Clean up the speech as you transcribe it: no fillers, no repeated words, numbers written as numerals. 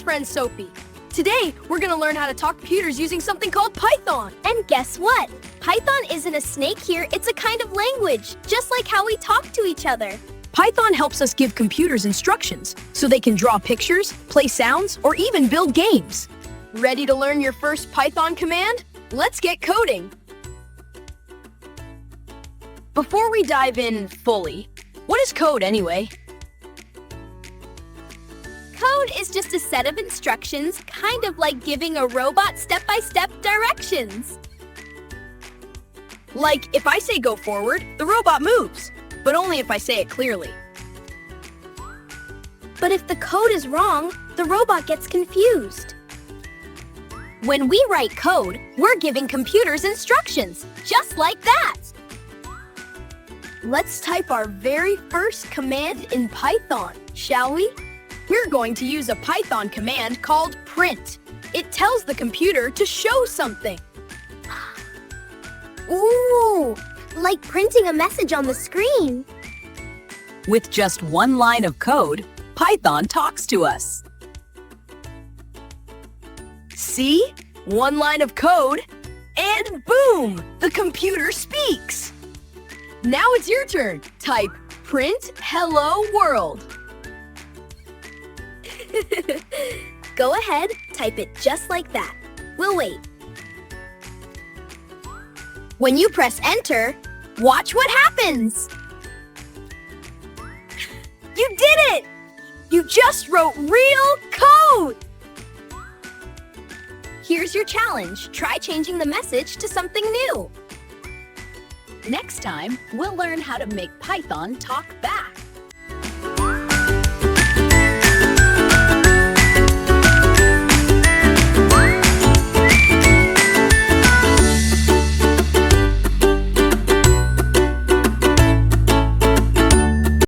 friend Sophie. Today, we're gonna learn how to talk computers using something called Python. And guess what? Python isn't a snake here, it's a kind of language, just like how we talk to each other. Python helps us give computers instructions so they can draw pictures, play sounds, or even build games. Ready to learn your first Python command? Let's get coding. Before we dive in fully, what is code anyway? Code is just a set of instructions, kind of like giving a robot step-by-step directions. Like, if I say go forward, the robot moves, but only if I say it clearly. But if the code is wrong, the robot gets confused. When we write code, we're giving computers instructions, just like that. Let's type our very first command in Python, shall we? We're going to use a Python command called print. It tells the computer to show something. Ooh, like printing a message on the screen. With just one line of code, Python talks to us. See? One line of code, and boom! The computer speaks! Now it's your turn. Type print hello world. Go ahead, type it just like that. We'll wait. When you press enter, watch what happens. You did it! You just wrote real code! Here's your challenge. Try changing the message to something new. Next time, we'll learn how to make Python talk back.